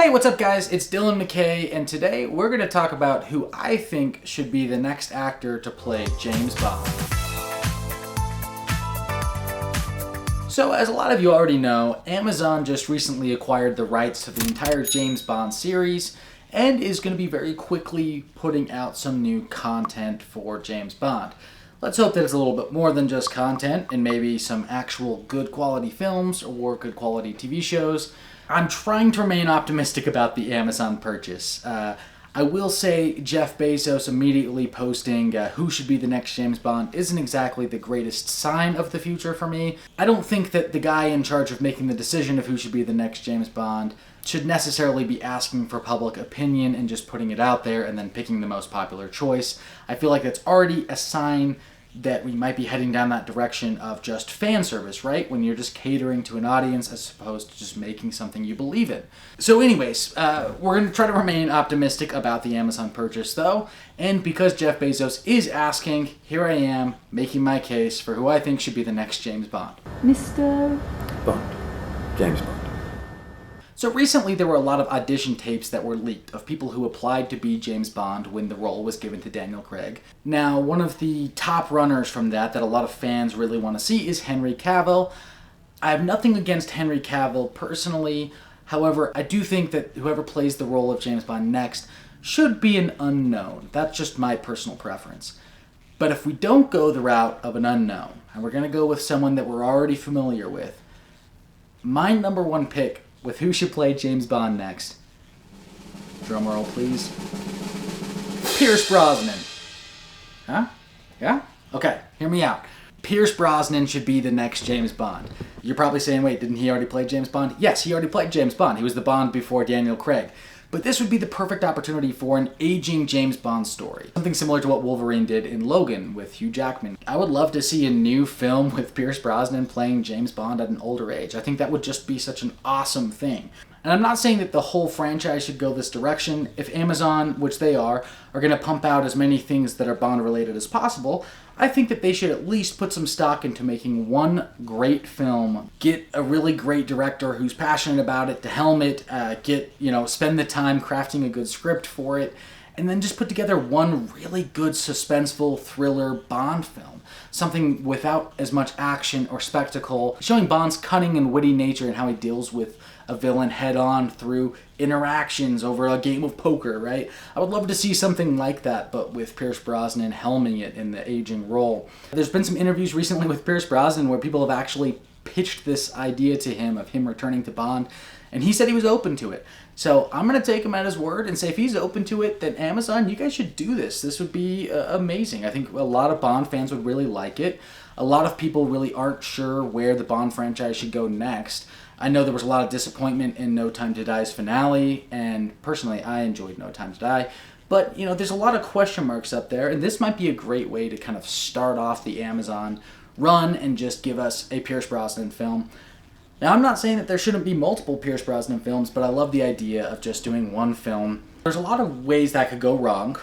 Hey, what's up guys? It's Dylan McKay, and today we're going to talk about who I think should be the next actor to play James Bond. So, as a lot of you already know, Amazon just recently acquired the rights to the entire James Bond series and is going to be very quickly putting out some new content for James Bond. Let's hope that it's a little bit more than just content and maybe some actual good quality films or good quality TV shows. I'm trying to remain optimistic about the Amazon purchase. I will say Jeff Bezos immediately posting who should be the next James Bond isn't exactly the greatest sign of the future for me. I don't think that the guy in charge of making the decision of who should be the next James Bond should necessarily be asking for public opinion and just putting it out there and then picking the most popular choice. I feel like that's already a sign that we might be heading down that direction of just fan service, right? When you're just catering to an audience as opposed to just making something you believe in. So anyways, we're going to try to remain optimistic about the Amazon purchase though, and because Jeff Bezos is asking, here I am making my case for who I think should be the next James Bond. Mr. Bond. James Bond. So recently there were a lot of audition tapes that were leaked of people who applied to be James Bond when the role was given to Daniel Craig. Now, one of the top runners from that a lot of fans really want to see is Henry Cavill. I have nothing against Henry Cavill personally. However, I do think that whoever plays the role of James Bond next should be an unknown. That's just my personal preference. But if we don't go the route of an unknown, and we're going to go with someone that we're already familiar with, my number one pick with who should play James Bond next, drumroll please, Pierce Brosnan. Huh? Yeah? Okay, hear me out. Pierce Brosnan should be the next James Bond. You're probably saying, wait, didn't he already play James Bond? Yes, he already played James Bond. He was the Bond before Daniel Craig. But this would be the perfect opportunity for an aging James Bond story. Something similar to what Wolverine did in Logan with Hugh Jackman. I would love to see a new film with Pierce Brosnan playing James Bond at an older age. I think that would just be such an awesome thing. And I'm not saying that the whole franchise should go this direction. If Amazon, which they are going to pump out as many things that are Bond related as possible, I think that they should at least put some stock into making one great film, get a really great director who's passionate about it to helm it, spend the time crafting a good script for it, and then just put together one really good suspenseful thriller Bond film. Something without as much action or spectacle, showing Bond's cunning and witty nature and how he deals with a villain head-on through interactions over a game of poker, right? I would love to see something like that, but with Pierce Brosnan helming it in the aging role. There's been some interviews recently with Pierce Brosnan where people have actually pitched this idea to him of him returning to Bond, and he said he was open to it. So I'm going to take him at his word and say if he's open to it, then Amazon, you guys should do this. This would be amazing. I think a lot of Bond fans would really like it. A lot of people really aren't sure where the Bond franchise should go next. I know there was a lot of disappointment in No Time to Die's finale, and personally I enjoyed No Time to Die. But, there's a lot of question marks up there, and this might be a great way to kind of start off the Amazon run and just give us a Pierce Brosnan film. Now, I'm not saying that there shouldn't be multiple Pierce Brosnan films, but I love the idea of just doing one film. There's a lot of ways that could go wrong.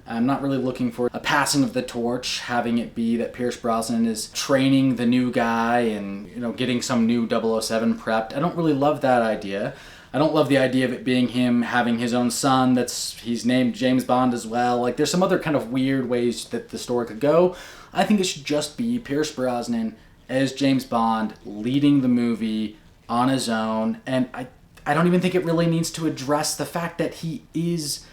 I'm not really looking for a passing of the torch, having it be that Pierce Brosnan is training the new guy and, getting some new 007 prepped. I don't really love that idea. I don't love the idea of it being him having his own son he's named James Bond as well. Like, there's some other kind of weird ways that the story could go. I think it should just be Pierce Brosnan as James Bond leading the movie on his own. And I don't even think it really needs to address the fact that he is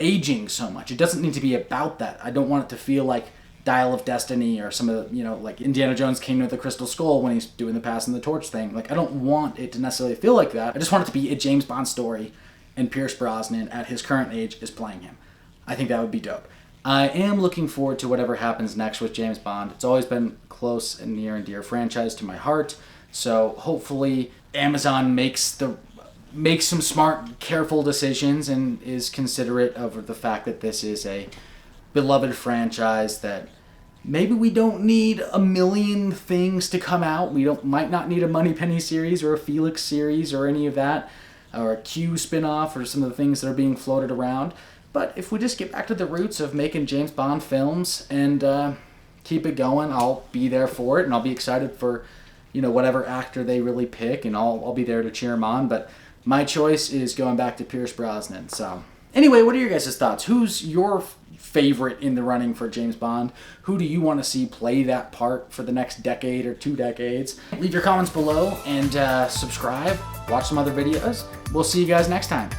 aging so much. It doesn't need to be about that. I don't want it to feel like Dial of Destiny or some of the, like Indiana Jones Kingdom of the Crystal Skull when he's doing the passing the torch thing. Like, I don't want it to necessarily feel like that. I just want it to be a James Bond story and Pierce Brosnan at his current age is playing him. I think that would be dope. I am looking forward to whatever happens next with James Bond. It's always been close and near and dear franchise to my heart. So hopefully Amazon makes some smart, careful decisions and is considerate of the fact that this is a beloved franchise that maybe we don't need a million things to come out. We might not need a Moneypenny series or a Felix series or any of that, or a Q spinoff or some of the things that are being floated around. But if we just get back to the roots of making James Bond films and keep it going, I'll be there for it, and I'll be excited for whatever actor they really pick, and I'll be there to cheer them on. But My choice is going back to Pierce Brosnan. So anyway, what are your guys' thoughts? Who's your favorite in the running for James Bond? Who do you want to see play that part for the next decade or 2 decades? Leave your comments below and subscribe. Watch some other videos. We'll see you guys next time.